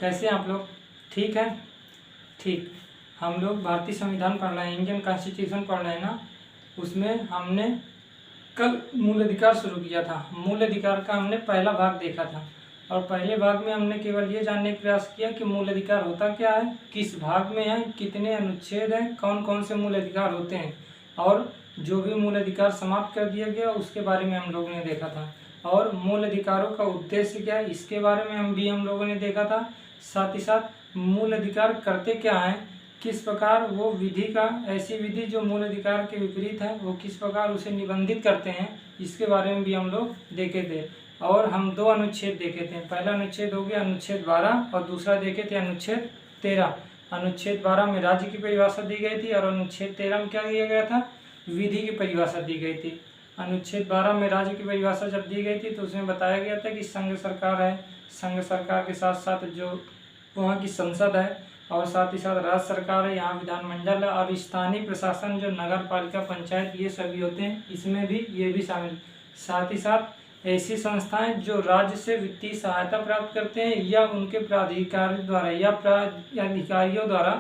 कैसे आप लोग? ठीक है। ठीक, हम लोग भारतीय संविधान पढ़ रहे हैं, इंडियन कॉन्स्टिट्यूशन पढ़ रहे हैं ना। उसमें हमने कल मूल अधिकार शुरू किया था। मूल अधिकार का हमने पहला भाग देखा था और पहले भाग में हमने केवल ये जानने का प्रयास किया कि मूल अधिकार होता क्या है, किस भाग में है, कितने अनुच्छेद हैं, कौन कौन से मूल अधिकार होते हैं और जो भी मूल अधिकार समाप्त कर दिया गया उसके बारे में हम लोगों ने देखा था। और मूल अधिकारों का उद्देश्य क्या है इसके बारे में हम लोगों ने देखा था। साथ ही साथ मूल अधिकार करते क्या हैं, किस प्रकार वो विधि का, ऐसी विधि जो मूल अधिकार के विपरीत है वो किस प्रकार उसे निबंधित करते हैं, इसके बारे में भी हम लोग देखे थे। और हम 2 अनुच्छेद देखे थे। पहला अनुच्छेद हो गया अनुच्छेद 12 और दूसरा देखे थे अनुच्छेद 13। अनुच्छेद 12 में राज्य की परिभाषा दी गई थी और अनुच्छेद 13 में क्या दिया गया था, विधि की परिभाषा दी गई थी। अनुच्छेद 12 में राज्य की परिभाषा जब दी गई थी तो उसमें बताया गया था कि संघ सरकार है, संघ सरकार के साथ साथ जो वहाँ की संसद है और साथ ही साथ राज्य सरकार है, यहाँ विधानमंडल है और स्थानीय प्रशासन जो नगर पालिका पंचायत ये सभी होते हैं, इसमें भी ये भी शामिल। साथ ही साथ ऐसी संस्थाएं जो राज्य से वित्तीय सहायता प्राप्त करते हैं या उनके प्राधिकारी द्वारा या अधिकारियों द्वारा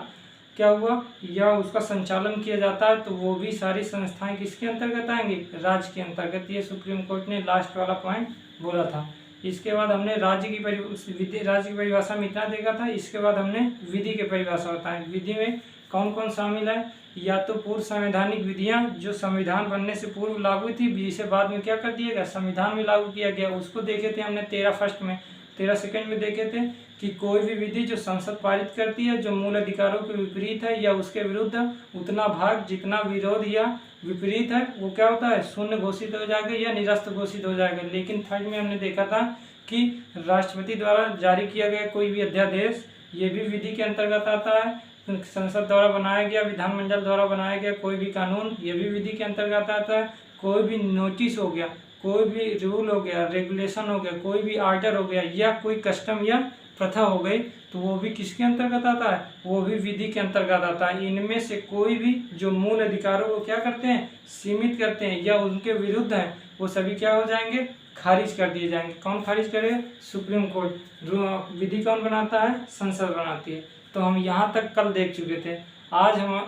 क्या हुआ या उसका संचालन किया जाता है, तो वो भी सारी संस्थाएं किसके अंतर्गत आएंगी, राज्य के अंतर्गत। ये सुप्रीम कोर्ट ने लास्ट वाला पॉइंट बोला था। इसके बाद हमने राज्य की परिभाषा में इतना देखा था। इसके बाद हमने विधि की परिभाषा बताएं। विधि में कौन कौन शामिल है, या तो पूर्व संवैधानिक विधियां जो संविधान बनने से पूर्व लागू थी, जिसे बाद में क्या कर दिया गया, संविधान में लागू किया गया, उसको देखे थे हमने 13 फर्स्ट में। 13 सेकंड में देखे थे कि कोई भी विधि जो संसद पारित करती है जो मूल अधिकारों के विपरीत है या उसके विरुद्ध उतना भाग जितना विरोध या विपरीत है वो क्या होता है, शून्य घोषित हो जाएगा या निरस्त घोषित हो जाएगा। लेकिन थर्ड में हमने देखा था कि राष्ट्रपति द्वारा जारी किया गया कोई भी अध्यादेश ये भी विधि के अंतर्गत आता है। संसद द्वारा बनाया गया, विधानमंडल द्वारा बनाया गया कोई भी कानून ये भी विधि के अंतर्गत आता है। कोई भी नोटिस हो गया, कोई भी रूल हो गया, रेगुलेशन हो गया, कोई भी आर्डर हो गया या कोई कस्टम या प्रथा हो गई तो वो भी किसके अंतर्गत आता है, वो भी विधि के अंतर्गत आता है। इनमें से कोई भी जो मूल अधिकारों को क्या करते हैं, सीमित करते हैं या उनके विरुद्ध हैं, वो सभी क्या हो जाएंगे, खारिज कर दिए जाएंगे। कौन खारिज करेगा, सुप्रीम कोर्ट। विधि कौन बनाता है, संसद बनाती है। तो हम यहाँ तक कल देख चुके थे। आज हम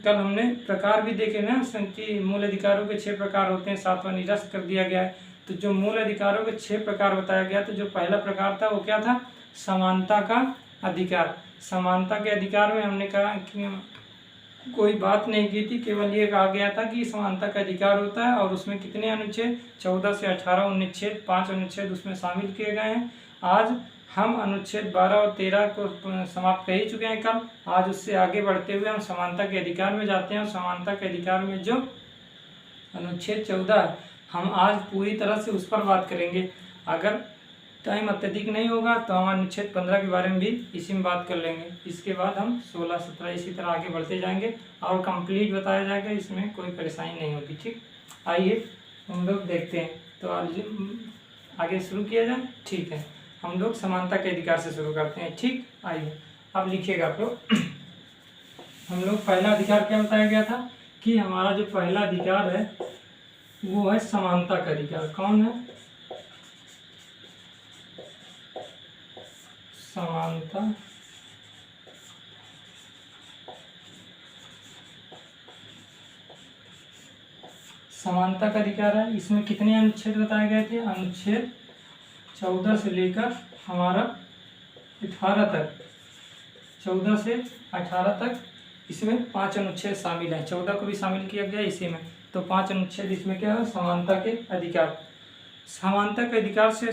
कल हमने प्रकार भी देखे ना कि मूल अधिकारों के 6 प्रकार होते हैं, 7वां निरस्त कर दिया गया है। तो जो मूल अधिकारों के 6 प्रकार बताया गया, तो जो पहला प्रकार था वो क्या था, समानता का अधिकार। समानता के अधिकार में हमने कहा कि कोई बात नहीं की थी, केवल ये कहा गया था कि समानता का अधिकार होता है और उसमें कितने अनुच्छेद, 14 से 18 अनुच्छेद, 5 अनुच्छेद उसमें शामिल किए गए हैं। आज हम अनुच्छेद 12 और 13 को समाप्त कर ही चुके हैं कल। आज उससे आगे बढ़ते हुए हम समानता के अधिकार में जाते हैं और समानता के अधिकार में जो अनुच्छेद 14 है हम आज पूरी तरह से उस पर बात करेंगे। अगर टाइम अत्यधिक नहीं होगा तो हम अनुच्छेद 15 के बारे में भी इसी में बात कर लेंगे। इसके बाद हम 16, 17 इसी तरह आगे बढ़ते जाएंगे और कंप्लीट बताया जाएगा, इसमें कोई परेशानी नहीं होगी। ठीक, आइए हम लोग देखते हैं। तो आगे शुरू किया जाए। ठीक है, हम लोग समानता के अधिकार से शुरू करते हैं। ठीक, आइए अब लिखिएगा आप लोग। हम लोग पहला अधिकार क्या बताया गया था कि हमारा जो पहला अधिकार है वो है समानता का अधिकार। कौन है, समानता। समानता का अधिकार है। इसमें कितने अनुच्छेद बताए गए थे, अनुच्छेद 14 से लेकर हमारा 18 तक, 14 से 18 तक इसमें 5 अनुच्छेद शामिल हैं। 14 को भी शामिल किया गया इसी में, तो 5 अनुच्छेद इसमें क्या है, समानता के अधिकार। समानता के अधिकार से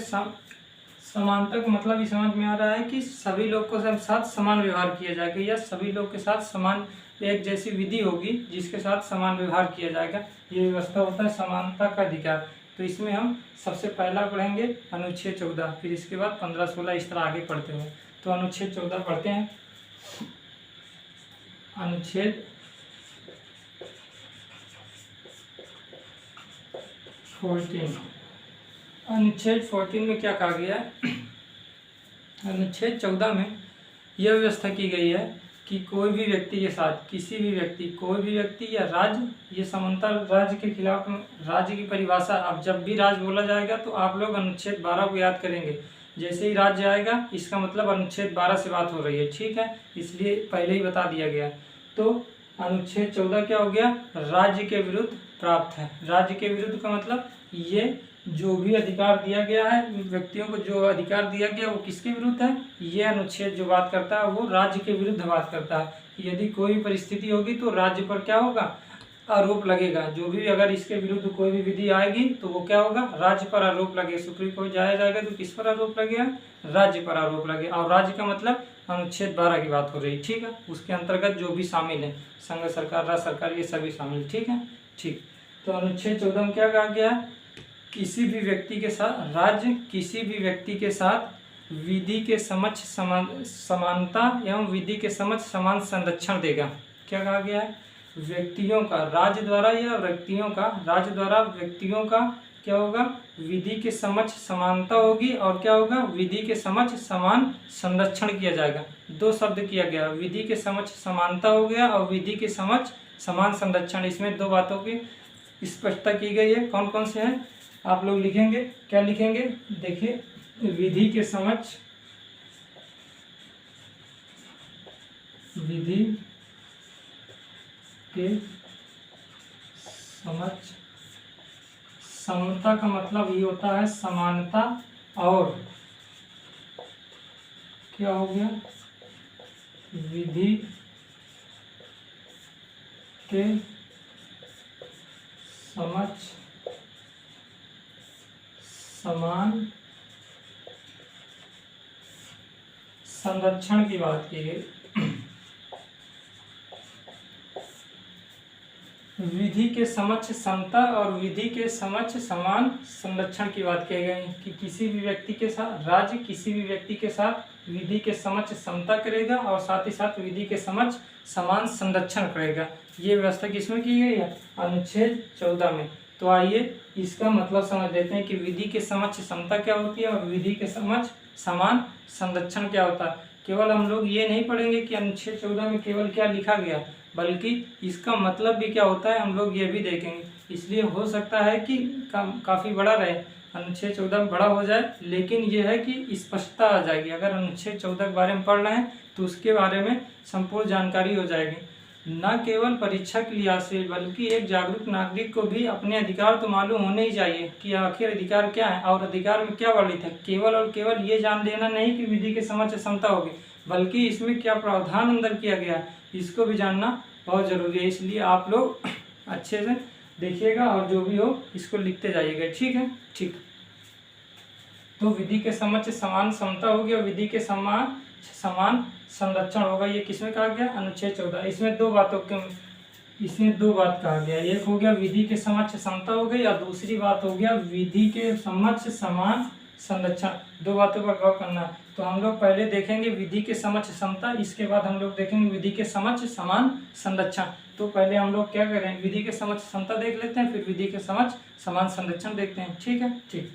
समानता का मतलब ये समझ में आ रहा है कि सभी लोग को साथ समान व्यवहार किया जाएगा या सभी लोग के साथ समान एक जैसी विधि होगी जिसके साथ समान व्यवहार किया जाएगा, ये व्यवस्था होता है समानता का अधिकार। तो इसमें हम सबसे पहला पढ़ेंगे अनुच्छेद 14, फिर इसके बाद 15, 16 इस तरह आगे पढ़ते हुए। तो अनुच्छेद 14 पढ़ते हैं। अनुच्छेद 14, अनुच्छेद 14 में क्या कहा गया है, अनुच्छेद 14 में यह व्यवस्था की गई है कि कोई भी व्यक्ति के साथ किसी भी व्यक्ति, कोई भी व्यक्ति या राज्य, ये समानता राज्य के खिलाफ, राज्य की परिभाषा, अब जब भी राज्य बोला जाएगा तो आप लोग अनुच्छेद 12 को याद करेंगे। जैसे ही राज्य आएगा इसका मतलब अनुच्छेद 12 से बात हो रही है, ठीक है, इसलिए पहले ही बता दिया गया। तो अनुच्छेद 14 क्या हो गया, राज्य के विरुद्ध प्राप्त है। राज्य के विरुद्ध का मतलब ये जो भी अधिकार दिया गया है, व्यक्तियों को जो अधिकार दिया गया वो किसके विरुद्ध है, ये अनुच्छेद जो बात करता है वो राज्य के विरुद्ध बात करता है। यदि कोई परिस्थिति होगी तो राज्य पर क्या होगा, आरोप लगेगा। जो भी अगर इसके विरुद्ध कोई भी विधि आएगी तो वो क्या होगा, राज्य पर आरोप लगेगा। सुप्रीम कोर्ट जाया जाएगा तो किस पर आरोप लगेगा, राज्य पर आरोप लगेगा। और राज्य का मतलब अनुच्छेद 12 की बात हो रही है, ठीक है, उसके अंतर्गत जो भी शामिल है, संघ सरकार, राज्य सरकार, ये सभी शामिल, ठीक है, ठीक। तो अनुच्छेद 14 में क्या कहा गया है, किसी भी व्यक्ति के साथ, राज्य किसी भी व्यक्ति के साथ विधि के समक्ष समानता एवं विधि के समक्ष समान संरक्षण देगा। क्या कहा गया है, व्यक्तियों का, राज्य द्वारा या व्यक्तियों का, राज्य द्वारा व्यक्तियों का क्या होगा, विधि के समक्ष समानता होगी और क्या होगा, विधि के समक्ष समान संरक्षण किया जाएगा। दो शब्द किया गया, विधि के समक्ष समानता हो गया और विधि के समक्ष समान संरक्षण। इसमें दो बातों की स्पष्टता की गई है। कौन कौन से हैं आप लोग लिखेंगे, क्या लिखेंगे, देखिए, विधि के समक्ष, विधि के समक्ष समता का मतलब ये होता है समानता, और क्या हो गया, विधि के समक्ष समान संरक्षण की बात की गई। विधि के समक्ष समता और विधि के समक्ष समान संरक्षण की बात की गई कि किसी भी व्यक्ति के साथ, राज्य किसी भी व्यक्ति के साथ विधि के समक्ष समता करेगा और साथ ही साथ विधि के समक्ष समान संरक्षण करेगा। ये व्यवस्था किसमें की गई है, अनुच्छेद 14 में। तो आइए इसका मतलब समझ लेते हैं कि विधि के समक्ष समता क्या होती है और विधि के समक्ष समान संरक्षण क्या होता है। केवल हम लोग ये नहीं पढ़ेंगे कि अनुच्छेद 14 में केवल क्या लिखा गया, बल्कि इसका मतलब भी क्या होता है हम लोग ये भी देखेंगे। इसलिए हो सकता है कि काफ़ी बड़ा रहे, अनुच्छेद 14 में बड़ा हो जाए, लेकिन ये है कि स्पष्टता आ जाएगी। अगर अनुच्छेद 14 के बारे में पढ़ रहे हैं तो उसके बारे में संपूर्ण जानकारी हो जाएगी। न केवल परीक्षा के लिहाज से बल्कि एक जागरूक नागरिक को भी अपने अधिकार तो मालूम होने ही चाहिए कि आखिर अधिकार क्या है और अधिकार में क्या वर्णित है। केवल और केवल ये जान लेना नहीं कि विधि के समक्ष समता होगी, बल्कि इसमें क्या प्रावधान अंदर किया गया है इसको भी जानना बहुत जरूरी है। इसलिए आप लोग अच्छे से देखिएगा और जो भी हो इसको लिखते जाइएगा, ठीक है, ठीक। तो विधि के समक्ष समान समता होगी और विधि के समान संरक्षण होगा। ये किसमें कहा गया, अनुच्छेद 14। इसमें दो बात कहा गया, एक हो गया विधि के समक्ष समता हो गई और दूसरी बात हो गया विधि के समक्ष समान संरक्षण। दो बातों पर गौर करना। तो हम लोग पहले देखेंगे विधि के समक्ष समता, इसके बाद हम लोग देखेंगे विधि के समक्ष समान संरक्षण। तो पहले हम लोग क्या करें, विधि के समक्ष समता देख लेते हैं, फिर विधि के समक्ष समान संरक्षण देखते हैं, ठीक है, ठीक।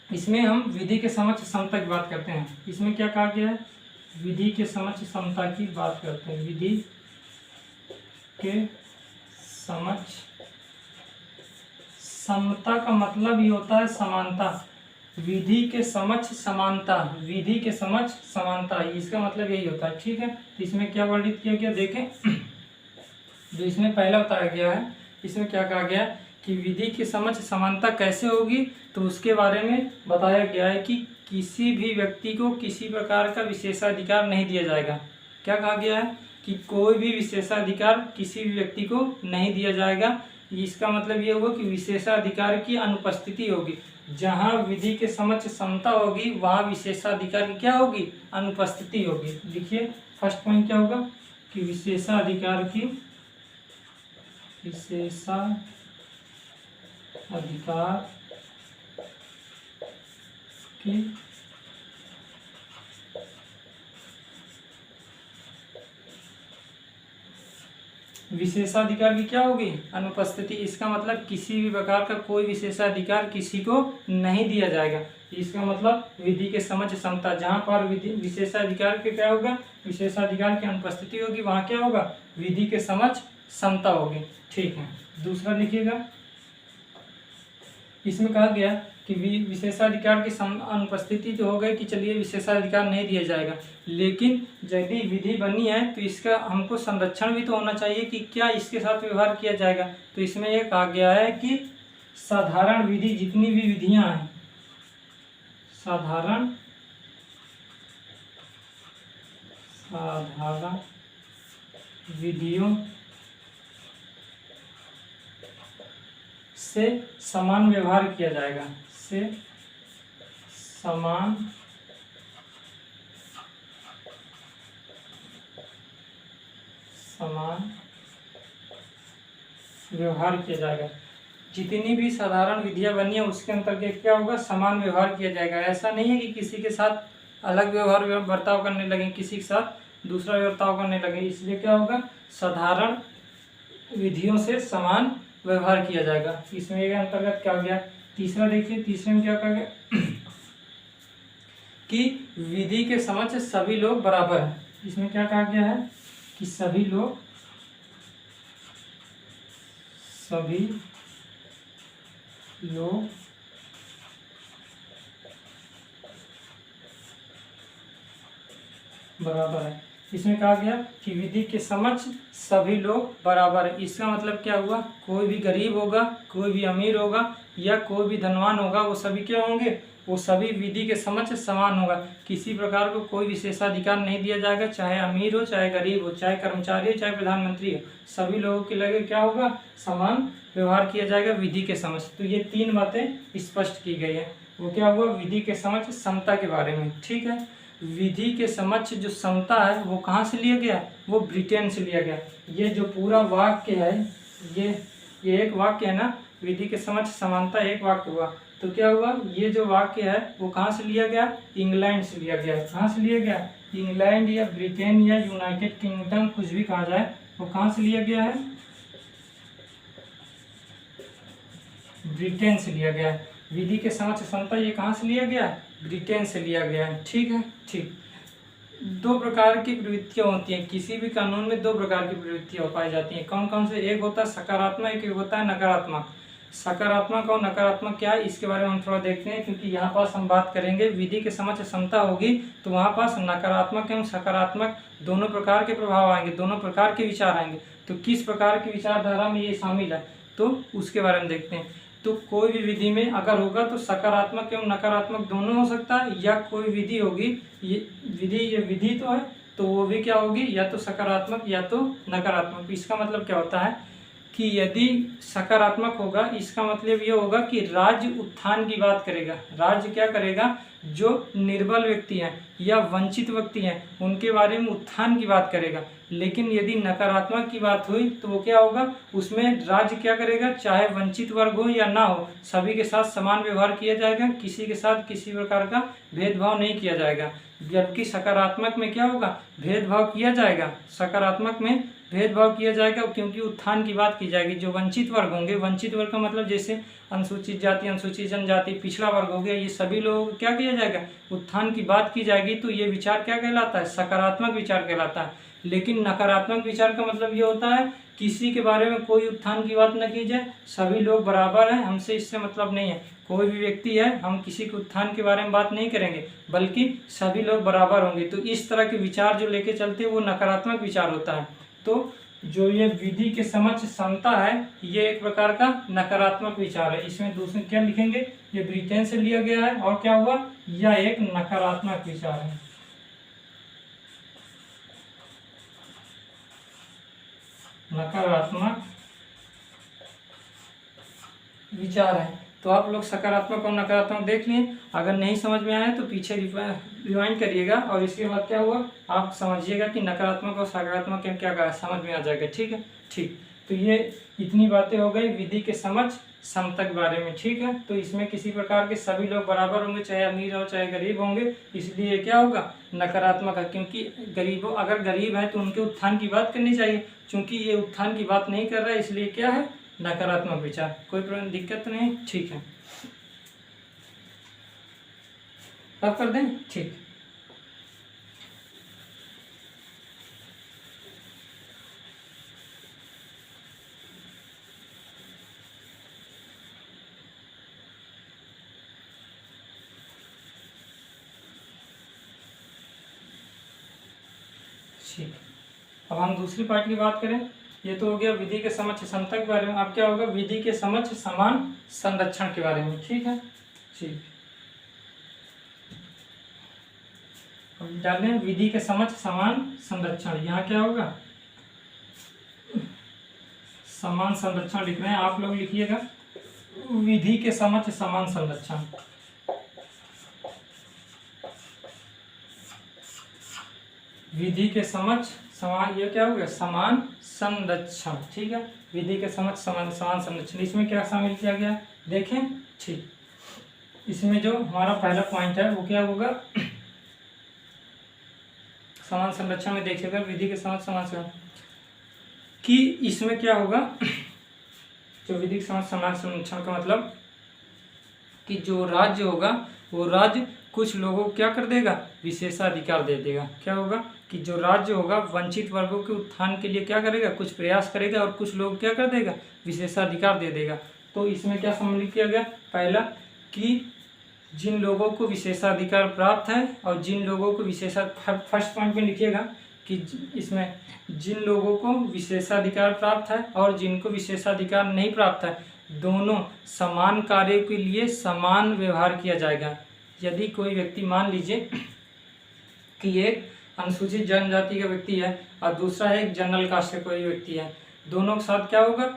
इसमें हम विधि के समक्ष समता की बात करते हैं। इसमें क्या कहा गया है, विधि के समक्ष समता की बात करते हैं। विधि के समक्ष समता का मतलब ये होता है समानता। विधि के समक्ष समानता, विधि के समक्ष समानता, इसका मतलब यही होता है, ठीक है। तो इसमें क्या वर्णित किया गया देखें, जो इसमें पहला बताया गया है, इसमें क्या कहा गया कि विधि के समक्ष समानता कैसे होगी, तो उसके बारे में बताया गया है कि किसी भी व्यक्ति को किसी प्रकार का विशेषाधिकार नहीं दिया जाएगा। क्या कहा गया है कि कोई भी विशेषाधिकार किसी भी व्यक्ति को नहीं दिया जाएगा। इसका मतलब ये हुआ कि विशेषाधिकार की अनुपस्थिति होगी। जहाँ विधि के समक्ष समता होगी वहाँ विशेषाधिकार की क्या होगी, अनुपस्थिति होगी। देखिए फर्स्ट पॉइंट क्या होगा कि विशेषाधिकार की विशेषाधिकार की क्या होगी, अनुपस्थिति। इसका मतलब किसी भी प्रकार का कोई विशेषाधिकार किसी को नहीं दिया जाएगा। इसका मतलब विधि के समक्ष समता, जहाँ पर विशेषाधिकार के क्या होगा, विशेषाधिकार की अनुपस्थिति होगी, वहाँ क्या होगा, विधि के समक्ष समता होगी, ठीक है। दूसरा लिखिएगा, इसमें कहा गया कि विशेषाधिकार की अनुपस्थिति तो हो गई कि चलिए विशेषाधिकार नहीं दिया जाएगा, लेकिन यदि विधि बनी है तो इसका हमको संरक्षण भी तो होना चाहिए कि क्या इसके साथ व्यवहार किया जाएगा। तो इसमें यह कहा गया है कि साधारण विधि, जितनी भी विधियां हैं, साधारण विधियों से समान व्यवहार किया जाएगा, से समान व्यवहार किया जाएगा। जितनी भी साधारण विधियां बनी है उसके अंतर्गत क्या होगा, समान व्यवहार किया जाएगा। ऐसा नहीं है कि किसी के साथ अलग व्यवहार बर्ताव करने लगे, किसी के साथ दूसरा बर्ताव करने लगे। इसलिए क्या होगा, साधारण विधियों से समान व्यवहार किया जाएगा। इसमें एक अंतर्गत क्या हो गया। तीसरा देखिए, तीसरे में क्या कहा गया कि विधि के समक्ष सभी लोग बराबर हैं। इसमें क्या कहा गया है कि सभी लोग बराबर है। इसमें कहा गया कि विधि के समक्ष सभी लोग बराबर है। इसका मतलब क्या हुआ, कोई भी गरीब होगा, कोई भी अमीर होगा या कोई भी धनवान होगा, वो सभी क्या होंगे, वो सभी विधि के समक्ष समान होगा। किसी प्रकार को कोई विशेषाधिकार नहीं दिया जाएगा, चाहे अमीर हो, चाहे गरीब हो, चाहे कर्मचारी हो, चाहे प्रधानमंत्री हो, सभी लोगों के लगे क्या होगा, समान व्यवहार किया जाएगा विधि के समक्ष। तो ये तीन बातें स्पष्ट की गई है। वो क्या हुआ, विधि के समक्ष समता के बारे में। ठीक है, विधि के समक्ष जो समता है वो कहाँ से लिया गया, वो ब्रिटेन से लिया गया। ये जो पूरा वाक्य है, ये एक वाक्य है ना, विधि के समक्ष समानता एक वाक्य हुआ। तो क्या हुआ, ये जो वाक्य है वो कहाँ से लिया गया, इंग्लैंड से लिया गया। कहाँ से लिया गया, इंग्लैंड या ब्रिटेन या यूनाइटेड किंगडम, कुछ भी कहा जाए, वो कहाँ से लिया गया है, ब्रिटेन से लिया गया है। विधि के समक्ष समता ये कहाँ से लिया गया, ब्रिटेन से लिया गया है। ठीक है, ठीक। दो प्रकार की प्रवृत्तियां होती हैं, किसी भी कानून में दो प्रकार की प्रवृत्तियां पाई जाती हैं। कौन कौन से, एक होता है सकारात्मक, एक होता है नकारात्मक। सकारात्मक और नकारात्मक क्या है, इसके बारे में हम थोड़ा देखते हैं, क्योंकि यहाँ पास हम बात करेंगे विधि के समक्ष समता होगी तो वहाँ पास नकारात्मक एवं सकारात्मक दोनों प्रकार के प्रभाव आएंगे, दोनों प्रकार के विचार आएंगे। तो किस प्रकार की विचारधारा में ये शामिल है, तो उसके बारे में देखते हैं। तो कोई भी विधि में अगर होगा तो सकारात्मक एवं नकारात्मक दोनों हो सकता है, या कोई विधि होगी, ये विधि तो है, तो वो भी क्या होगी, या तो सकारात्मक या तो नकारात्मक। इसका मतलब क्या होता है कि यदि सकारात्मक होगा, इसका मतलब ये होगा कि राज्य उत्थान की बात करेगा। राज्य क्या करेगा, जो निर्बल व्यक्ति हैं या वंचित व्यक्ति हैं उनके बारे में उत्थान की बात करेगा। लेकिन यदि नकारात्मक की बात हुई तो वो क्या होगा, उसमें राज्य क्या करेगा, चाहे वंचित वर्ग हो या ना हो, सभी के साथ समान व्यवहार किया जाएगा, किसी के साथ किसी प्रकार का भेदभाव नहीं किया जाएगा। जबकि सकारात्मक में क्या होगा, भेदभाव किया जाएगा, सकारात्मक में भेदभाव किया जाएगा, क्योंकि उत्थान की बात की जाएगी। जो वंचित वर्ग होंगे, वंचित वर्ग का मतलब जैसे अनुसूचित जाति, अनुसूचित जनजाति, पिछड़ा वर्ग हो गया, ये सभी लोगों को क्या किया जाएगा, उत्थान की बात की जाएगी। तो ये विचार क्या कहलाता है, सकारात्मक विचार कहलाता है। लेकिन नकारात्मक विचार का मतलब ये होता है किसी के बारे में कोई उत्थान की बात न की जाए, सभी लोग बराबर हैं, हमसे इससे मतलब नहीं है, कोई भी व्यक्ति है, हम किसी के उत्थान के बारे में बात नहीं करेंगे, बल्कि सभी लोग बराबर होंगे। तो इस तरह के विचार जो लेके चलते हैं वो नकारात्मक विचार होता है। तो जो ये विधि के समक्ष समता है, ये एक प्रकार का नकारात्मक विचार है। इसमें दूसरे क्या लिखेंगे, ये ब्रिटेन से लिया गया है, और क्या हुआ, यह एक नकारात्मक विचार है, नकारात्मक विचार है। तो आप लोग सकारात्मक और नकारात्मक देख लिए, अगर नहीं समझ में आया तो पीछे रिवाइंड करिएगा, और इसके बाद क्या हुआ, आप समझिएगा कि नकारात्मक और सकारात्मक क्या कहा, समझ में आ जाएगा। ठीक है, ठीक। तो ये इतनी बातें हो गई विधि के समक्ष समता के बारे में। ठीक है, तो इसमें किसी प्रकार के सभी लोग बराबर होंगे, चाहे अमीर हो चाहे गरीब होंगे, इसलिए क्या होगा, नकारात्मक है। क्योंकि गरीबों, अगर गरीब है तो उनके उत्थान की बात करनी चाहिए, चूंकि ये उत्थान की बात नहीं कर रहा है, इसलिए क्या है, नकारात्मक विचार। कोई दिक्कत नहीं, ठीक है, अब कर दें, ठीक। ठीक, अब हम दूसरी पार्ट की बात करें। ये तो हो गया विधि के समक्ष समता के बारे में। अब क्या होगा, विधि के समक्ष समान संरक्षण के बारे में। ठीक है, ठीक, अब डालें विधि के समक्ष समान संरक्षण। यहाँ क्या होगा, समान संरक्षण लिख रहे हैं, आप लोग लिखिएगा विधि के समक्ष समान संरक्षण। विधि के समक्ष समान, ये क्या हो गया, समान संरक्षण। ठीक है, विधि के समक्ष समान संरक्षण, इसमें क्या शामिल किया गया देखें। ठीक, इसमें जो हमारा पहला पॉइंट है वो क्या होगा, समान संरक्षण में देखिएगा विधि के समक्ष समान संरक्षण कि इसमें क्या होगा, जो विधि के समक्ष समान संरक्षण का मतलब कि जो राज्य होगा वो राज्य कुछ लोगों को क्या कर देगा, विशेषाधिकार दे देगा। क्या होगा कि जो राज्य होगा वंचित वर्गों के उत्थान के लिए क्या करेगा, कुछ प्रयास करेगा और कुछ लोग क्या कर देगा, विशेषाधिकार दे देगा। तो इसमें क्या सम्मिलित किया गया, पहला कि जिन लोगों को विशेषाधिकार प्राप्त है और जिन लोगों को फर्स्ट पॉइंट में लिखिएगा कि इसमें जिन लोगों को विशेषाधिकार प्राप्त है और जिनको विशेषाधिकार नहीं प्राप्त है, दोनों समान कार्य के लिए समान व्यवहार किया जाएगा। यदि कोई व्यक्ति, मान लीजिए कि एक अनुसूचित जनजाति का व्यक्ति है और दूसरा है एक जनरल कास्ट का कोई व्यक्ति है, दोनों के साथ क्या होगा,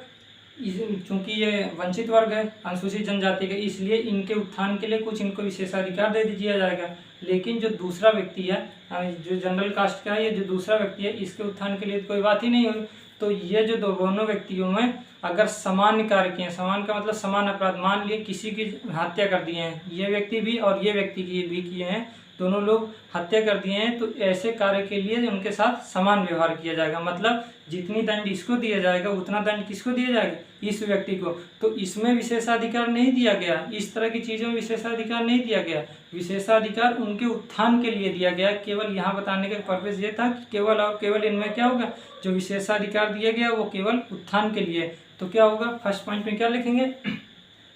चूंकि ये वंचित वर्ग है अनुसूचित जनजाति का, इसलिए इनके उत्थान के लिए कुछ इनको विशेषाधिकार दे दिया जाएगा। लेकिन जो दूसरा व्यक्ति है, जो जनरल कास्ट का है, ये जो दूसरा व्यक्ति है, इसके उत्थान के लिए कोई बात ही नहीं हुई। तो ये जो दोनों व्यक्तियों में अगर समान कार्य किए, समान का मतलब समान अपराध, मान लिए किसी की हत्या कर दिए हैं, ये व्यक्ति भी और ये व्यक्ति भी किए हैं, दोनों लोग हत्या कर दिए हैं, तो ऐसे कार्य के लिए उनके साथ समान व्यवहार किया जाएगा। मतलब जितनी दंड इसको दिया जाएगा उतना दंड किसको दिया जाएगा, इस व्यक्ति को। तो इसमें विशेषाधिकार नहीं दिया गया, इस तरह की चीज़ों में विशेषाधिकार नहीं दिया गया, विशेषाधिकार उनके उत्थान के लिए दिया गया। केवल यहाँ बताने का पर्पस ये था कि केवल और केवल इनमें क्या होगा, जो विशेषाधिकार दिया गया वो केवल उत्थान के लिए। तो क्या होगा, फर्स्ट पॉइंट में क्या लिखेंगे,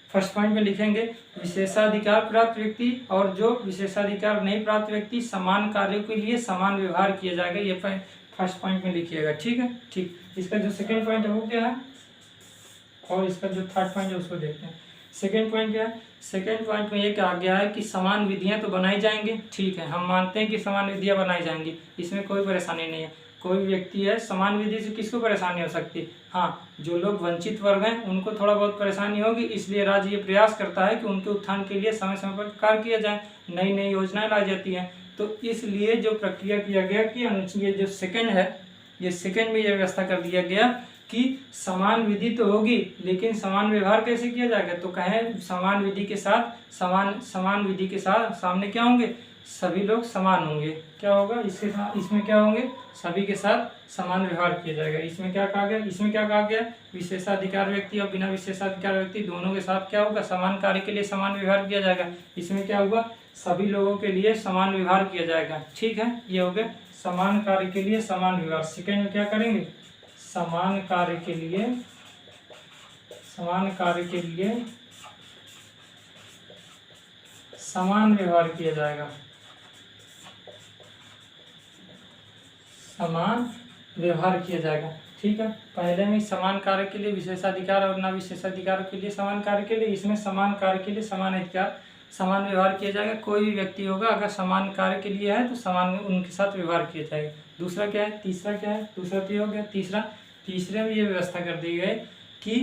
फर्स्ट पॉइंट में लिखेंगे विशेषाधिकार प्राप्त व्यक्ति और जो विशेषाधिकार नहीं प्राप्त व्यक्ति समान कार्यों के लिए समान व्यवहार किया जाएगा। ये फर्स्ट पॉइंट में लिखिएगा। ठीक है, ठीक, इसका जो सेकंड पॉइंट है वो क्या है, और इसका जो थर्ड पॉइंट है उसको देखते हैं। सेकंड पॉइंट क्या है, सेकंड पॉइंट में ये कहा गया है कि समान विधियां तो बनाई जाएंगी। ठीक है, हम मानते हैं कि समान विधियां बनाई जाएंगी, इसमें कोई परेशानी नहीं है। कोई व्यक्ति है, समान विधि से किसको परेशानी हो सकती, हाँ, जो लोग वंचित वर्ग हैं उनको थोड़ा बहुत परेशानी होगी, इसलिए राज्य ये प्रयास करता है कि उनके उत्थान के लिए समय समय पर कार्य किया जाए, नई नई योजनाएं लाई जाती हैं। तो इसलिए जो प्रक्रिया किया गया कि ये जो सेकंड है, ये सेकंड में ये व्यवस्था कर दिया गया कि समान विधि तो होगी लेकिन समान व्यवहार कैसे किया जाएगा। तो कहें समान विधि के साथ समान विधि के साथ सामने क्या होंगे, सभी लोग समान होंगे। क्या होगा, इसके साथ इसमें क्या होंगे, सभी के साथ समान व्यवहार किया जाएगा। इसमें क्या कहा गया, इसमें क्या कहा गया, विशेषाधिकार व्यक्ति और बिना विशेषाधिकार व्यक्ति दोनों के साथ क्या होगा, समान कार्य के लिए समान व्यवहार किया जाएगा। इसमें क्या होगा, सभी लोगों के लिए समान व्यवहार किया जाएगा। ठीक है, ये हो गया समान कार्य के लिए समान व्यवहार। सेकेंड में क्या करेंगे, समान कार्य के लिए समान व्यवहार किया जाएगा, समान व्यवहार किया जाएगा। ठीक है, पहले में समान कार्य के लिए विशेषाधिकार और ना विशेषाधिकार के लिए समान कार्य के लिए, इसमें समान कार्य के लिए समान अधिकार समान व्यवहार किया जाएगा। कोई भी व्यक्ति होगा अगर समान कार्य के लिए है तो समान उनके साथ व्यवहार किया जाएगा। दूसरा क्या है, तीसरा क्या है, दूसरा तो हो गया। तीसरे में ये व्यवस्था कर दी गई कि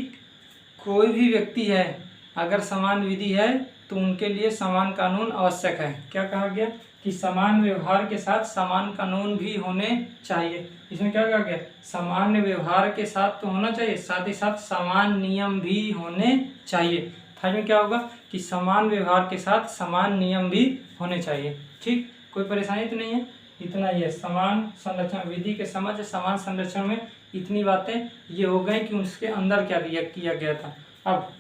कोई भी व्यक्ति है अगर समान विधि है तो उनके लिए समान कानून आवश्यक है। क्या कहा गया कि समान व्यवहार के साथ समान कानून भी होने चाहिए। इसमें क्या कहा गया, समान व्यवहार के साथ तो होना चाहिए, साथ ही साथ समान नियम भी होने चाहिए। थर्ड में क्या होगा कि समान व्यवहार के साथ समान नियम भी होने चाहिए। ठीक, कोई परेशानी तो नहीं है, इतना ही है। समान संरक्षण, विधि के समझ समान संरक्षण में इतनी बातें ये हो गई कि उसके अंदर क्या किया गया था। अब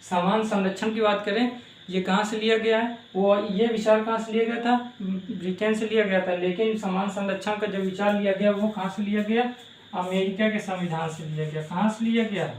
समान संरक्षण की बात करें, ये कहाँ से लिया गया है, वो ये विचार कहाँ से लिया गया था, ब्रिटेन से लिया गया था। लेकिन समान संरक्षण का जो विचार लिया गया वो कहाँ से लिया गया, अमेरिका के संविधान से लिया गया। कहाँ से लिया गया,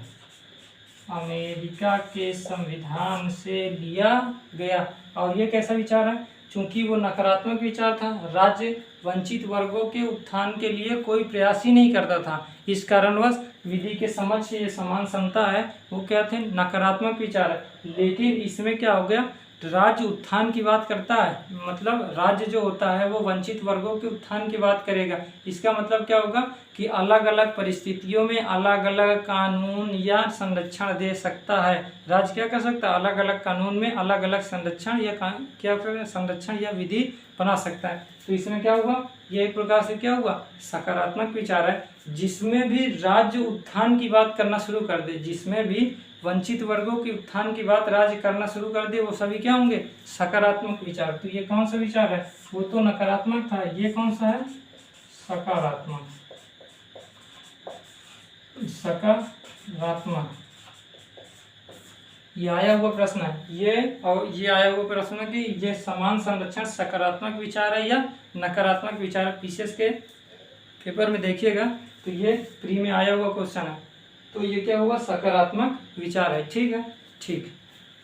अमेरिका के संविधान से लिया गया। और ये कैसा विचार है, चूंकि वो नकारात्मक विचार था, राज्य वंचित वर्गों के उत्थान के लिए कोई प्रयास ही नहीं करता था। इस कारणवश विधि के समक्ष ये समान समता है वो क्या थे, नकारात्मक विचार है। लेकिन इसमें क्या हो गया, राज्य उत्थान की बात करता है, मतलब राज्य जो होता है वो वंचित वर्गों के उत्थान की बात करेगा। इसका मतलब क्या होगा कि अलग अलग परिस्थितियों में अलग अलग कानून या संरक्षण दे सकता है। राज्य क्या कर सकता है, अलग अलग कानून में अलग अलग संरक्षण या क्या संरक्षण या विधि बना सकता है। तो इसमें क्या होगा, ये एक प्रकार से क्या होगा, सकारात्मक विचार है। जिसमें भी राज्य उत्थान की बात करना शुरू कर दे, जिसमें भी वंचित वर्गों के उत्थान की बात राज्य करना शुरू कर दे, वो सभी क्या होंगे, सकारात्मक विचार। तो ये कौन सा विचार है, वो तो नकारात्मक था, ये कौन सा है, सकारात्मक। सकारात्मक ये आया हुआ प्रश्न है, ये आया हुआ प्रश्न है कि ये समान संरक्षण सकारात्मक विचार है या नकारात्मक विचार है। पीसीएस के पेपर में देखिएगा तो ये प्री में आया हुआ क्वेश्चन है। तो ये क्या हुआ, सकारात्मक विचार है। ठीक है, ठीक,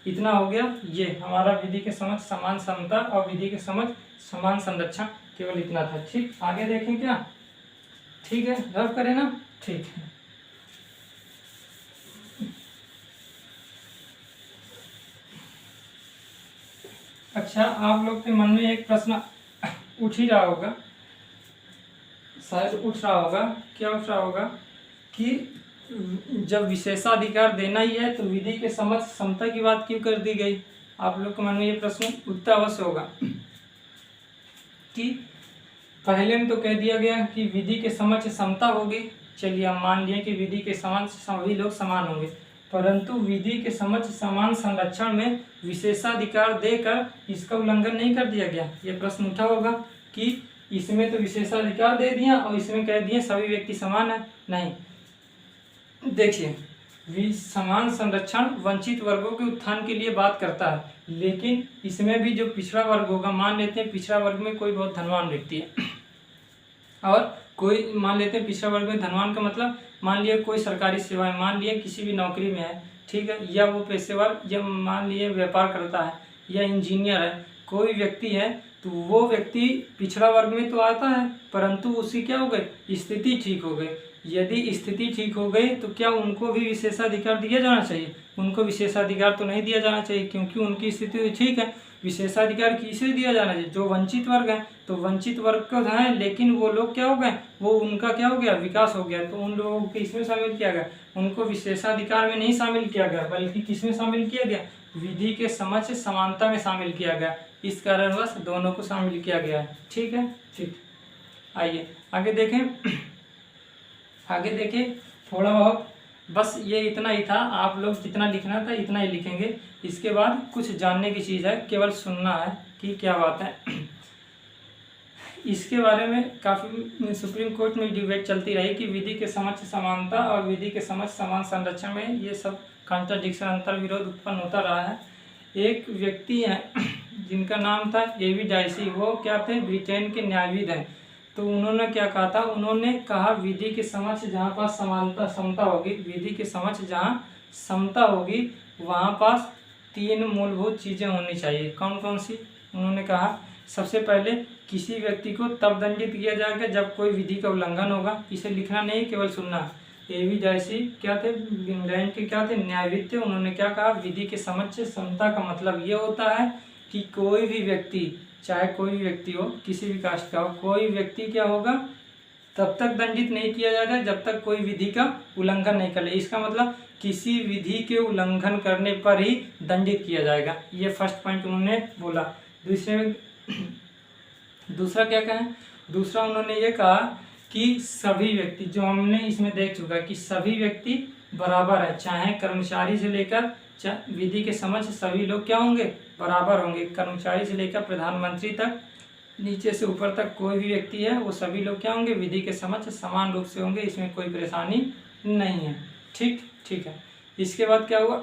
इतना हो गया। ये हमारा विधि के समझ समान समता और विधि के समझ समान संरक्षण, केवल इतना था। ठीक, आगे देखें क्या, ठीक है, रब करें ना, ठीक है। अच्छा, आप लोग के मन में एक प्रश्न उठ ही रहा होगा, शायद उठ रहा होगा, क्या उठ रहा होगा कि जब विशेषाधिकार देना ही है तो विधि के समक्ष समता की बात क्यों कर दी गई। आप लोग के मन में ये प्रश्न उठता अवश्य होगा कि पहले में तो कह दिया गया कि विधि के समक्ष समता होगी। चलिए हम मान लिए कि विधि के समक्ष सभी लोग समान होंगे, परंतु विधि के समक्ष समान संरक्षण में विशेषाधिकार देकर इसका उल्लंघन नहीं कर दिया गया। ये प्रश्न उठा होगा कि इसमें तो विशेषाधिकार दे दिया और इसमें कह दिए सभी व्यक्ति समान है। नहीं, देखिए समान संरक्षण वंचित वर्गों के उत्थान के लिए बात करता है, लेकिन इसमें भी जो पिछड़ा वर्ग होगा, मान लेते हैं पिछड़ा वर्ग में कोई बहुत धनवान व्यक्ति है और कोई मान लेते हैं पिछड़ा वर्ग में धनवान का मतलब मान लिया कोई सरकारी सेवा है, मान लिया किसी भी नौकरी में है, ठीक है, या वो पेशेवर या मान लिए व्यापार करता है या इंजीनियर है, कोई व्यक्ति है, तो वो व्यक्ति पिछड़ा वर्ग में तो आता है, परंतु उसकी क्या हो गई, स्थिति ठीक हो गई। यदि स्थिति ठीक हो गई तो क्या उनको भी विशेषाधिकार दिया जाना चाहिए, उनको विशेषाधिकार तो नहीं दिया जाना चाहिए क्योंकि उनकी स्थिति ठीक है। विशेषाधिकार किसे दिया जाना चाहिए, जो वंचित वर्ग है, तो वंचित वर्ग का है, लेकिन वो लोग क्या हो गए, वो उनका क्या हो गया, विकास हो गया, तो उन लोगों को इसमें शामिल किया गया, उनको विशेषाधिकार में नहीं शामिल किया गया, बल्कि किसमें शामिल किया गया, विधि के समक्ष समानता में शामिल किया गया। इस कारणवश दोनों को शामिल किया गया है। ठीक है, ठीक, आइए आगे देखें। आगे देखिए थोड़ा बहुत, बस ये इतना ही था, आप लोग जितना लिखना था इतना ही लिखेंगे। इसके बाद कुछ जानने की चीज़ है, केवल सुनना है कि क्या बात है। इसके बारे में काफ़ी सुप्रीम कोर्ट में डिबेट चलती रही कि विधि के समक्ष समानता और विधि के समक्ष समान संरक्षण में ये सब कॉन्ट्राडिक्शन, अंतर विरोध उत्पन्न होता रहा है। एक व्यक्ति है जिनका नाम था एवी डाइसी, वो क्या थे, ब्रिटेन के न्यायविद हैं। तो उन्होंने क्या कहा था, उन्होंने कहा विधि के समक्ष जहाँ पास समानता समता होगी, विधि के समक्ष जहाँ समता होगी वहाँ पास 3 मूलभूत चीज़ें होनी चाहिए। कौन कौन सी, उन्होंने कहा सबसे पहले किसी व्यक्ति को तब दंडित किया जाएगा जब कोई विधि का उल्लंघन होगा। इसे लिखना नहीं, केवल सुनना। एवी डाइसी क्या थे, इंग्लैंड के क्या थे, न्यायविद थे। उन्होंने क्या कहा, विधि के समक्ष समता का मतलब ये होता है कि कोई भी व्यक्ति, चाहे कोई भी व्यक्ति हो, किसी भी कास्ट का हो, कोई व्यक्ति क्या होगा, तब तक दंडित नहीं किया जाएगा जब तक कोई विधि का उल्लंघन नहीं कर ले। इसका मतलब किसी विधि के उल्लंघन करने पर ही दंडित किया जाएगा। ये फर्स्ट पॉइंट उन्होंने बोला। दूसरा क्या कहें, दूसरा उन्होंने ये कहा कि सभी व्यक्ति, जो हमने इसमें देख चुका है कि सभी व्यक्ति बराबर है, चाहे कर्मचारी से लेकर विधि के समक्ष सभी लोग क्या होंगे, बराबर होंगे। कर्मचारी से लेकर प्रधानमंत्री तक, नीचे से ऊपर तक कोई भी व्यक्ति है वो सभी लोग क्या होंगे, विधि के समक्ष समान रूप से होंगे, इसमें कोई परेशानी नहीं है। ठीक, ठीक है। इसके बाद क्या हुआ,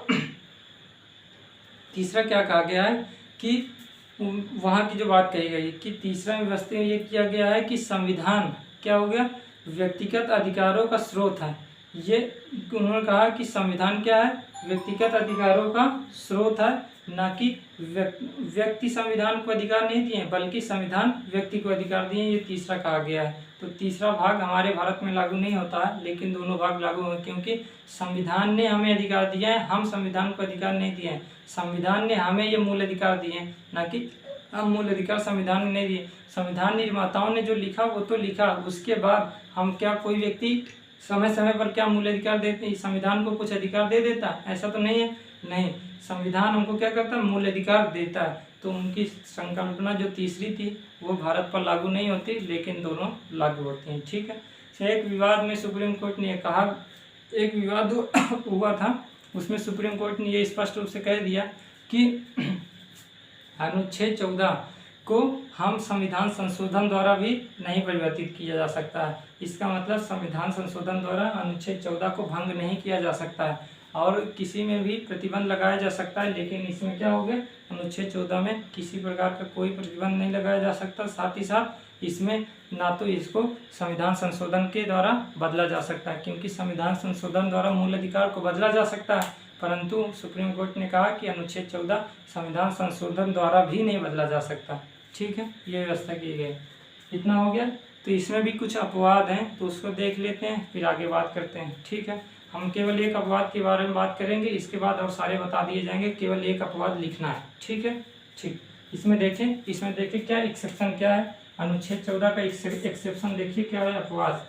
तीसरा क्या कहा गया है कि वहाँ की जो बात कही गई कि तीसरा व्यवस्था में ये किया गया है कि संविधान क्या हो गया, व्यक्तिगत अधिकारों का स्रोत है। ये उन्होंने कहा कि संविधान क्या है, व्यक्तिगत अधिकारों का स्रोत है, ना कि व्यक्ति संविधान को अधिकार नहीं दिए बल्कि संविधान व्यक्ति को अधिकार दिए, ये तीसरा कहा गया है। तो तीसरा भाग हमारे भारत में लागू नहीं होता है, लेकिन दोनों भाग लागू हैं, क्योंकि संविधान ने हमें अधिकार दिया है, हम संविधान को अधिकार नहीं दिए हैं। संविधान ने हमें ये मूल अधिकार दिए हैं, ना कि हम मूल अधिकार संविधान ने नहीं दिए। संविधान निर्माताओं ने जो लिखा वो तो लिखा, उसके बाद हम क्या कोई व्यक्ति समय समय पर क्या मूल अधिकार देते, संविधान को कुछ अधिकार दे देता है? ऐसा तो नहीं है। नहीं, संविधान हमको क्या करता है, मूल अधिकार देता है। तो उनकी संकल्पना जो तीसरी थी वो भारत पर लागू नहीं होती, लेकिन दोनों लागू होती हैं। ठीक है। एक विवाद में सुप्रीम कोर्ट ने कहा, एक विवाद हुआ था, उसमें सुप्रीम कोर्ट ने ये स्पष्ट रूप से कह दिया कि अनुच्छेद 14 को हम संविधान संशोधन द्वारा भी नहीं परिवर्तित किया जा सकता है। इसका मतलब संविधान संशोधन द्वारा अनुच्छेद 14 को भंग नहीं किया जा सकता है, और किसी में भी प्रतिबंध लगाया जा सकता है, लेकिन इसमें क्या हो गया, अनुच्छेद 14 में किसी प्रकार का कोई प्रतिबंध नहीं लगाया जा सकता। साथ ही साथ इसमें ना तो इसको संविधान संशोधन के द्वारा बदला जा सकता है, क्योंकि संविधान संशोधन द्वारा मूल अधिकार को बदला जा सकता है, परंतु सुप्रीम कोर्ट ने कहा कि अनुच्छेद 14 संविधान संशोधन द्वारा भी नहीं बदला जा सकता। ठीक है, ये व्यवस्था की गई। इतना हो गया। तो इसमें भी कुछ अपवाद हैं, तो उसको देख लेते हैं, फिर आगे बात करते हैं। ठीक है, हम केवल एक अपवाद के बारे में बात करेंगे, इसके बाद और सारे बता दिए जाएंगे, केवल एक अपवाद लिखना है। ठीक है, ठीक। इसमें देखें क्या एक्सेप्शन क्या है, अनुच्छेद 14 का एक्सेप्शन देखिए क्या है, अपवाद।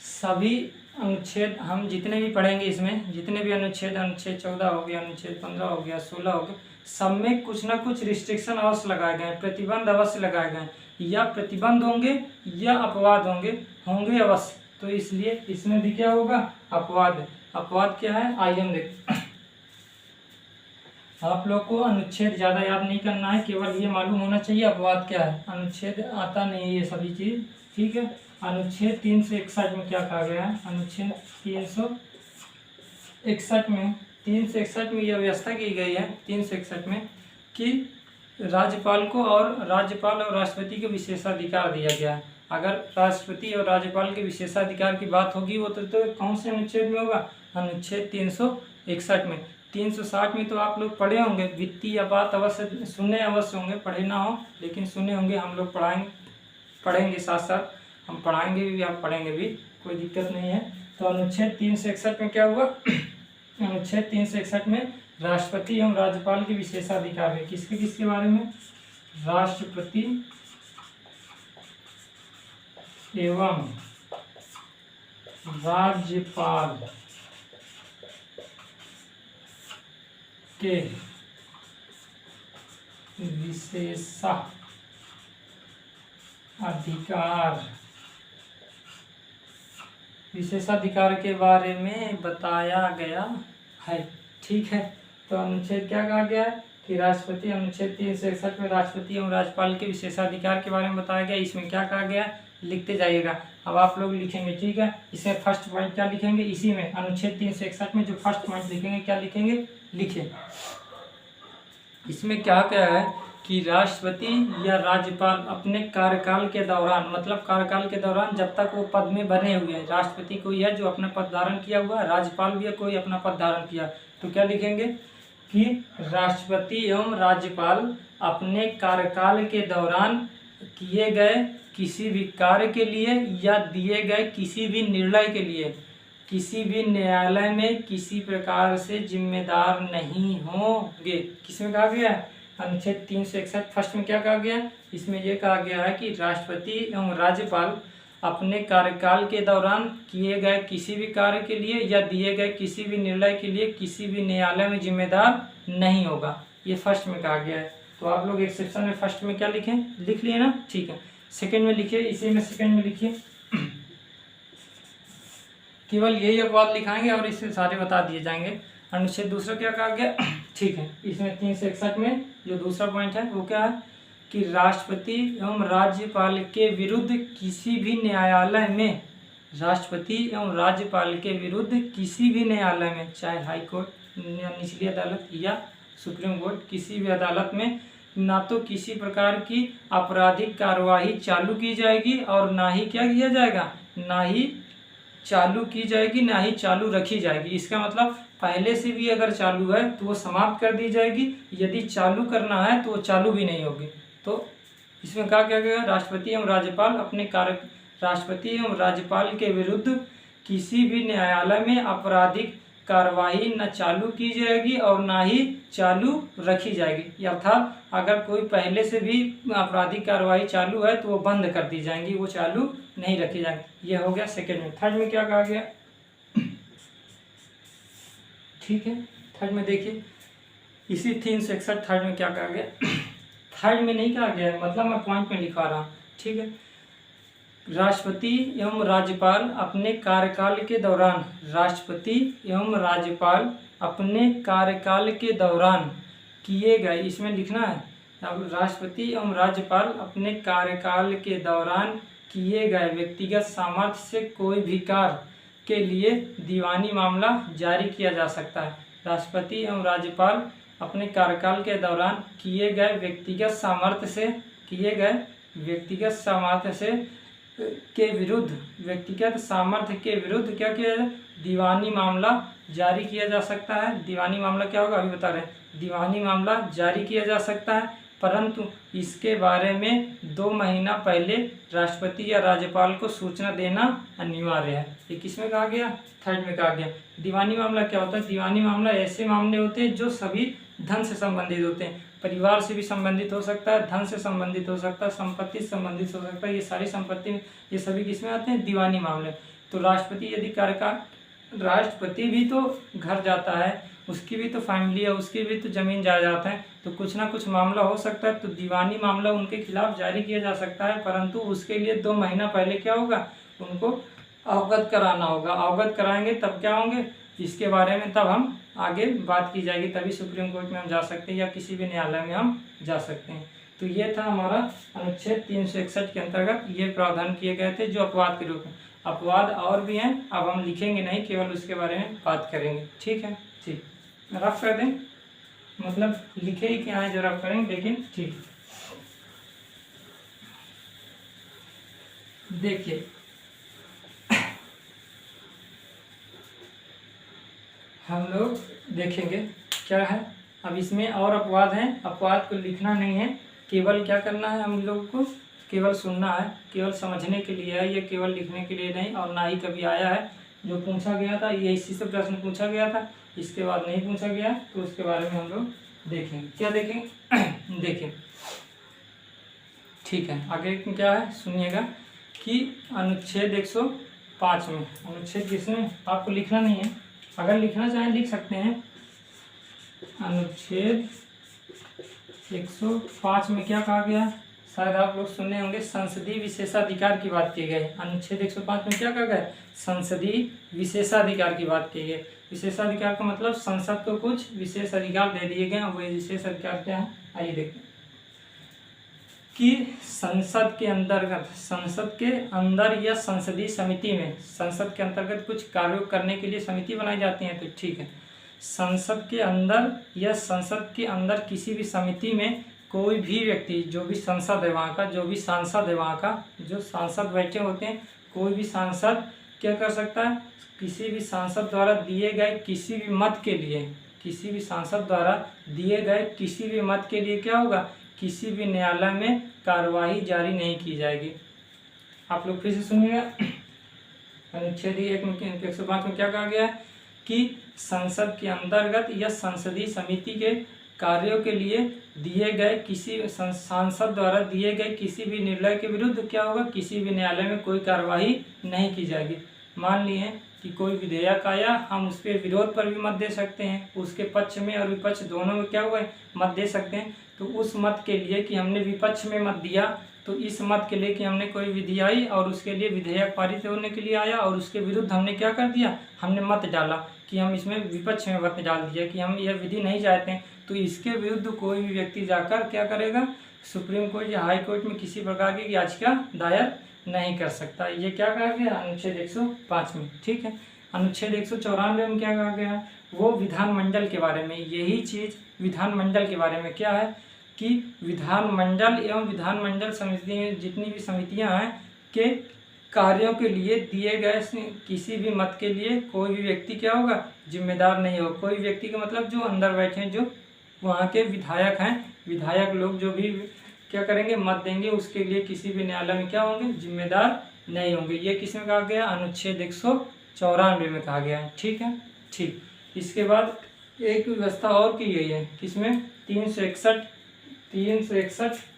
सभी अनुच्छेद हम जितने भी पढ़ेंगे, इसमें जितने भी अनुच्छेद 14 हो गया, अनुच्छेद 15 हो गया, 16 हो गया, सब में कुछ ना कुछ रिस्ट्रिक्शन अवश्य लगाए गए, प्रतिबंध अवश्य लगाए गए, या प्रतिबंध होंगे या अपवाद होंगे अवश्य। तो इसलिए इसमें भी क्या होगा, अपवाद। अपवाद क्या है, आइए हम देखते हैं। आप लोग को अनुच्छेद ज़्यादा याद नहीं करना है, केवल ये मालूम होना चाहिए अपवाद क्या है। अनुच्छेद आता नहीं है ये सभी चीज़। ठीक है, अनुच्छेद 361 में क्या कहा गया है, अनुच्छेद 361 में यह व्यवस्था की गई है 361 में कि राज्यपाल और राष्ट्रपति को विशेषाधिकार दिया गया है। अगर राष्ट्रपति और राज्यपाल के विशेषाधिकार की बात होगी वो तो कौन से अनुच्छेद में होगा, अनुच्छेद 361 में। 360 में तो आप लोग पढ़े होंगे, वित्तीय बात अवश्य सुने अवश्य होंगे, पढ़े ना हो लेकिन सुने होंगे। हम लोग पढ़ेंगे साथ साथ हम पढ़ाएंगे भी, आप पढ़ेंगे भी, कोई दिक्कत नहीं है। तो अनुच्छेद 361 में क्या हुआ, अनुच्छेद 361 में राष्ट्रपति एवं राज्यपाल के विशेषाधिकार है। किसके बारे में, राष्ट्रपति एवं राज्यपाल के विशेषाधिकार के बारे में बताया गया है। ठीक है, तो अनुच्छेद क्या कहा गया है कि राष्ट्रपति, अनुच्छेद 361 में राष्ट्रपति एवं राज्यपाल के विशेषाधिकार के बारे में बताया गया। इसमें क्या कहा गया, लिखते जाइएगा। अब आप लोग लिखेंगे, ठीक है। इसमें फर्स्ट पॉइंट क्या लिखेंगे, इसी में अनुच्छेद 361 में जो फर्स्ट पॉइंट लिखेंगे क्या लिखेंगे, लिखिए। इसमें क्या क्या है कि राष्ट्रपति या राज्यपाल अपने कार्यकाल के दौरान, मतलब कार्यकाल के दौरान जब तक वो पद में बने हुए हैं, राष्ट्रपति कोई है जो अपना पद धारण किया हुआ है, राज्यपाल भी है कोई अपना पद धारण किया, तो क्या लिखेंगे कि राष्ट्रपति एवं राज्यपाल अपने कार्यकाल के दौरान किए गए किसी भी कार्य के लिए या दिए गए किसी भी निर्णय के लिए किसी भी न्यायालय में किसी प्रकार से जिम्मेदार नहीं होंगे। किसमें कहा गया है, अनुच्छेद 361 फर्स्ट में क्या कहा गया है, इसमें यह कहा गया है कि राष्ट्रपति एवं राज्यपाल अपने कार्यकाल के दौरान किए गए किसी भी कार्य के लिए या दिए गए किसी भी निर्णय के लिए किसी भी न्यायालय में जिम्मेदार नहीं होगा। ये फर्स्ट में कहा गया है। तो आप लोग एक्सेप्शन में फर्स्ट में क्या लिखें, लिख लिए ना, ठीक है। सेकंड में लिखिए, इसी में सेकंड में लिखिए, केवल यही अपवाद लिखाएंगे और इससे सारे बता दिए जाएंगे। अनुच्छेद दूसरा क्या कहा गया, ठीक है। इसमें 361 में जो दूसरा पॉइंट है वो क्या है कि राष्ट्रपति एवं राज्यपाल के विरुद्ध किसी भी न्यायालय में, राष्ट्रपति एवं राज्यपाल के विरुद्ध किसी भी न्यायालय में, चाहे हाई कोर्ट या निचली अदालत या सुप्रीम कोर्ट, किसी भी अदालत में ना तो किसी प्रकार की आपराधिक कार्यवाही चालू की जाएगी और ना ही क्या किया जाएगा, ना ही चालू की जाएगी, ना ही चालू रखी जाएगी। इसका मतलब पहले से भी अगर चालू है तो वो समाप्त कर दी जाएगी, यदि चालू करना है तो वो चालू भी नहीं होगी। तो इसमें कहा क्या गया, राष्ट्रपति एवं राज्यपाल के विरुद्ध किसी भी न्यायालय में आपराधिक कार्रवाई न चालू की जाएगी और ना ही चालू रखी जाएगी। अर्थात अगर कोई पहले से भी आपराधिक कार्रवाई चालू है तो वो बंद कर दी जाएंगी, वो चालू नहीं रखी जाएंगी। ये हो गया सेकेंड में। थर्ड में क्या कहा गया, ठीक है, थर्ड में देखिए इसी 361 थर्ड में क्या कहा गया। थर्ड में नहीं कहा गया है, मतलब मैं पॉइंट में लिखा रहा हूँ, ठीक है। राष्ट्रपति एवं राज्यपाल अपने कार्यकाल के दौरान, राष्ट्रपति एवं राज्यपाल अपने कार्यकाल के दौरान किए गए, इसमें लिखना है, अब राष्ट्रपति एवं राज्यपाल अपने कार्यकाल के दौरान किए गए व्यक्तिगत सामर्थ्य से कोई भी कार्य के लिए दीवानी मामला जारी किया जा सकता है। राष्ट्रपति एवं राज्यपाल अपने कार्यकाल के दौरान किए गए व्यक्तिगत सामर्थ्य से के विरुद्ध क्या किया जाए, दीवानी मामला जारी किया जा सकता है। दीवानी मामला क्या होगा, अभी बता रहे हैं। दीवानी मामला जारी किया जा सकता है, परंतु इसके बारे में 2 महीना पहले राष्ट्रपति या राज्यपाल को सूचना देना अनिवार्य है। ये किसमें कहा गया, थर्ड में कहा गया। दीवानी मामला क्या होता है, दीवानी मामला ऐसे मामले होते हैं जो सभी धन से संबंधित होते हैं। परिवार से भी संबंधित हो सकता है, धन से संबंधित हो सकता है, संपत्ति से संबंधित हो सकता है। ये सारी संपत्ति, ये सभी किसमें आते हैं, दीवानी मामले। तो राष्ट्रपति यदि राष्ट्रपति भी तो घर जाता है, उसकी भी तो फैमिली है, उसकी भी तो जमीन जायदाद है, तो कुछ ना कुछ मामला हो सकता है। तो दीवानी मामला उनके खिलाफ जारी किया जा सकता है, परंतु उसके लिए 2 महीना पहले क्या होगा, उनको अवगत कराना होगा। अवगत कराएंगे तब क्या होंगे, इसके बारे में तब हम आगे बात की जाएगी, तभी सुप्रीम कोर्ट में हम जा सकते हैं या किसी भी न्यायालय में हम जा सकते हैं। तो ये था हमारा अनुच्छेद 361 के अंतर्गत ये प्रावधान किए गए थे, जो अपवाद के रूप में। अपवाद और भी हैं, अब हम लिखेंगे नहीं, केवल उसके बारे में बात करेंगे, ठीक है। ठीक, रफ कर दें, मतलब लिखे ही क्या है जो रफ करेंगे, लेकिन ठीक। देखिए हम लोग देखेंगे क्या है, अब इसमें और अपवाद हैं। अपवाद को लिखना नहीं है, केवल क्या करना है, हम लोग को केवल सुनना है, केवल समझने के लिए है, ये केवल लिखने के लिए नहीं। और ना ही कभी आया है, जो पूछा गया था ये इसी से प्रश्न पूछा गया था, इसके बाद नहीं पूछा गया, तो उसके बारे में हम लोग देखेंगे। क्या देखेंगे, देखें, ठीक है। आगे क्या है सुनिएगा कि अनुच्छेद 105 में, अनुच्छेद किसमें, आपको लिखना नहीं है, अगर लिखना चाहें लिख सकते हैं। अनुच्छेद 105 में क्या कहा गया, शायद आप लोग सुने होंगे, संसदीय विशेषाधिकार की बात की गई। अनुच्छेद 105 में क्या कहा गया, संसदीय विशेषाधिकार की बात की गई। विशेषाधिकार का मतलब संसद को कुछ विशेष अधिकार दे दिए गए, वो विशेष अधिकार क्या है, आइए देखें। कि संसद के अंदर या संसदीय समिति में, संसद के अंतर्गत कुछ कार्य करने के लिए समिति बनाई जाती है, तो ठीक है। संसद के अंदर या संसद के अंदर किसी भी समिति में कोई भी व्यक्ति, जो भी संसद है वहाँ का, जो भी सांसद है वहाँ का, जो सांसद बैठे होते हैं, कोई भी सांसद क्या कर सकता है, किसी भी सांसद द्वारा दिए गए किसी भी मत के लिए, किसी भी सांसद द्वारा दिए गए किसी भी मत के लिए क्या होगा, किसी भी न्यायालय में कार्यवाही जारी नहीं की जाएगी। आप लोग फिर से सुनिएगा, अनुच्छेद 105 में क्या कहा गया है कि संसद के अंतर्गत या संसदीय समिति के कार्यों के लिए दिए गए किसी सांसद द्वारा दिए गए किसी भी निर्णय के विरुद्ध क्या होगा, किसी भी न्यायालय में कोई कार्यवाही नहीं की जाएगी। मान लिए कि कोई विधेयक आया, हम उस पर विरोध पर भी मत दे सकते हैं, उसके पक्ष में और विपक्ष दोनों में क्या हुआ है, मत दे सकते हैं। तो उस मत के लिए कि हमने विपक्ष में मत दिया, तो इस मत के लिए कि हमने कोई विधि आई और उसके लिए विधेयक पारित होने के लिए आया और उसके विरुद्ध हमने क्या कर दिया, हमने मत डाला कि हम इसमें विपक्ष में मत डाल दिया कि हम यह विधि नहीं चाहते हैं, तो इसके विरुद्ध कोई भी व्यक्ति जाकर क्या करेगा, सुप्रीम कोर्ट या हाई कोर्ट में किसी प्रकार की याचिका दायर नहीं कर सकता। ये क्या कहा गया अनुच्छेद 105 में, ठीक है। अनुच्छेद 194 में क्या कहा गया, वो विधानमंडल के बारे में, यही चीज़ विधानमंडल के बारे में क्या है कि विधानमंडल एवं विधानमंडल समिति जितनी भी समितियां हैं के कार्यों के लिए दिए गए किसी भी मत के लिए कोई भी व्यक्ति क्या होगा, जिम्मेदार नहीं होगा। कोई व्यक्ति का मतलब जो अंदर बैठे हैं, जो वहाँ के विधायक हैं, विधायक लोग जो भी क्या करेंगे, मत देंगे, उसके लिए किसी भी न्यायालय में क्या होंगे, जिम्मेदार नहीं होंगे। ये किस में कहा गया, अनुच्छेद 194 में कहा गया है। ठीक है, ठीक। इसके बाद एक व्यवस्था और की गई है, किसमें, 361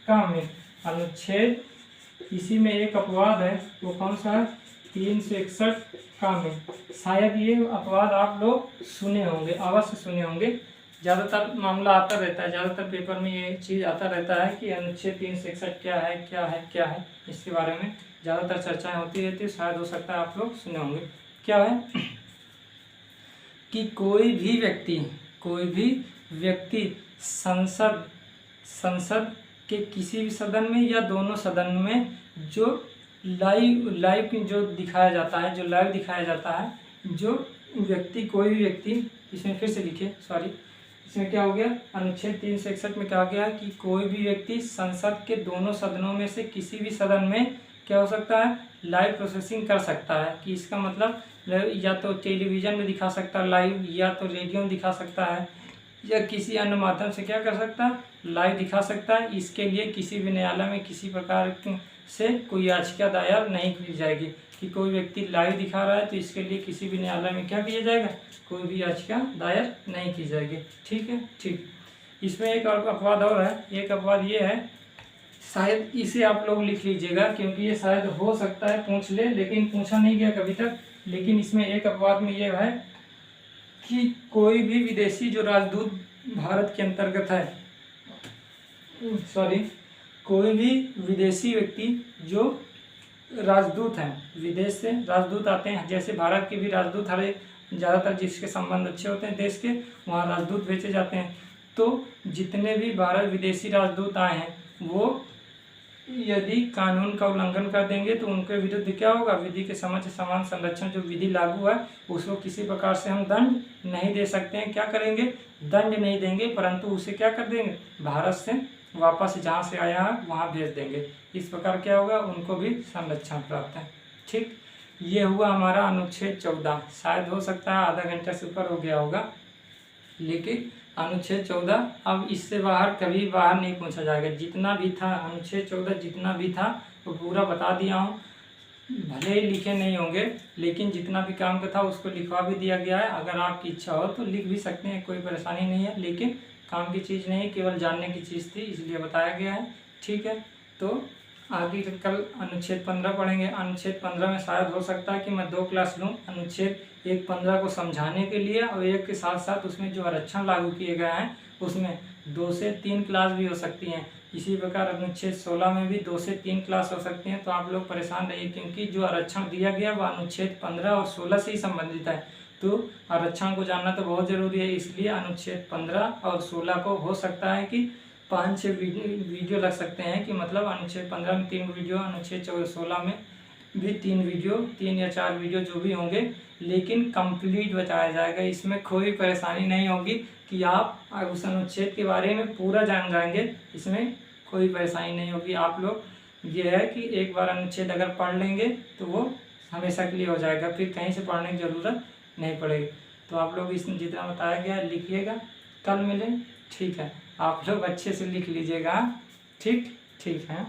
का में अनुच्छेद, इसी में एक अपवाद है, वो कौन सा है, 361 का में। शायद ये अपवाद आप लोग सुने होंगे, अवश्य सुने होंगे, ज़्यादातर मामला आता रहता है, ज़्यादातर पेपर में ये चीज़ आता रहता है कि अनुच्छेद 361 क्या है, क्या है, क्या है, इसके बारे में ज़्यादातर चर्चाएं होती रहती है। शायद हो सकता है आप लोग सुने होंगे। क्या है कि कोई भी व्यक्ति संसद के किसी भी सदन में या दोनों सदन में जो लाइव जो दिखाया जाता है, जो व्यक्ति, कोई भी व्यक्ति, इसमें फिर से लिखिए, सॉरी, इसमें क्या हो गया, अनुच्छेद 361 में कहा गया कि कोई भी व्यक्ति संसद के दोनों सदनों में से किसी भी सदन में क्या हो सकता है, लाइव प्रोसेसिंग कर सकता है। कि इसका मतलब या तो टेलीविज़न में दिखा सकता है लाइव, या तो रेडियो में दिखा सकता है, या किसी अन्य माध्यम से क्या कर सकता है, लाइव दिखा सकता है। इसके लिए किसी भी न्यायालय में किसी प्रकार से कोई याचिका दायर नहीं की जाएगी कि कोई व्यक्ति लाइव दिखा रहा है, तो इसके लिए किसी भी न्यायालय में क्या किया जाएगा, कोई भी याचिका दायर नहीं की जाएगी। ठीक है, ठीक। इसमें एक और अपवाद और है, एक अपवाद ये है, शायद इसे आप लोग लिख लीजिएगा, क्योंकि ये शायद हो सकता है पूछ ले, लेकिन पूछा नहीं गया कभी तक। लेकिन इसमें एक अपवाद में ये है कि कोई भी विदेशी जो राजदूत भारत के अंतर्गत है, सॉरी, कोई भी विदेशी व्यक्ति जो राजदूत हैं, विदेश से राजदूत आते हैं, जैसे भारत के भी राजदूत हर ज़्यादातर जिसके संबंध अच्छे होते हैं देश के, वहाँ राजदूत भेजे जाते हैं। तो जितने भी भारत विदेशी राजदूत आए हैं, वो यदि कानून का उल्लंघन कर देंगे तो उनके विरुद्ध क्या होगा, विधि के समक्ष समान संरक्षण, जो विधि लागू है उसको किसी प्रकार से हम दंड नहीं दे सकते हैं। क्या करेंगे, दंड नहीं देंगे, परंतु उसे क्या कर देंगे, भारत से वापस जहाँ से आया है वहाँ भेज देंगे। इस प्रकार क्या होगा, उनको भी संरक्षण प्राप्त है। ठीक, ये हुआ हमारा अनुच्छेद 14। शायद हो सकता है आधा घंटा से ऊपर हो गया होगा, लेकिन अनुच्छेद 14 अब इससे बाहर कभी बाहर नहीं पूछा जाएगा। जितना भी था अनुच्छेद 14, जितना भी था वो पूरा बता दिया हूँ। भले ही लिखे नहीं होंगे, लेकिन जितना भी काम का था उसको लिखवा भी दिया गया है। अगर आपकी इच्छा हो तो लिख भी सकते हैं, कोई परेशानी नहीं है, लेकिन काम की चीज़ नहीं, केवल जानने की चीज़ थी, इसलिए बताया गया है। ठीक है, तो आगे कल अनुच्छेद 15 पढ़ेंगे। अनुच्छेद 15 में शायद हो सकता है कि मैं 2 क्लास लूँ, अनुच्छेद 15 को समझाने के लिए, और एक के साथ साथ उसमें जो आरक्षण लागू किए गए हैं उसमें 2 से 3 क्लास भी हो सकती हैं। इसी प्रकार अनुच्छेद 16 में भी 2 से 3 क्लास हो सकती हैं। तो आप लोग परेशान रहिए, क्योंकि जो आरक्षण दिया गया वह अनुच्छेद 15 और 16 से ही संबंधित है। तो आरक्षण को जानना तो बहुत ज़रूरी है, इसलिए अनुच्छेद 15 और 16 को हो सकता है कि 5-6 वीडियो लग सकते हैं, कि मतलब अनुच्छेद 15 में 3 वीडियो, अनुच्छेद 16 में भी 3 वीडियो, 3 या 4 वीडियो जो भी होंगे, लेकिन कंप्लीट बताया जाएगा। इसमें कोई परेशानी नहीं होगी कि आप उस अनुच्छेद के बारे में पूरा जान जाएंगे, इसमें कोई परेशानी नहीं होगी। आप लोग ये है कि एक बार अनुच्छेद अगर पढ़ लेंगे तो वो हमेशा के लिए हो जाएगा, फिर कहीं से पढ़ने की ज़रूरत नहीं पड़ेगी। तो आप लोग इसमें जितना बताया गया लिखिएगा, कल मिलें। ठीक है, आप लोग अच्छे से लिख लीजिएगा। ठीक, ठीक है।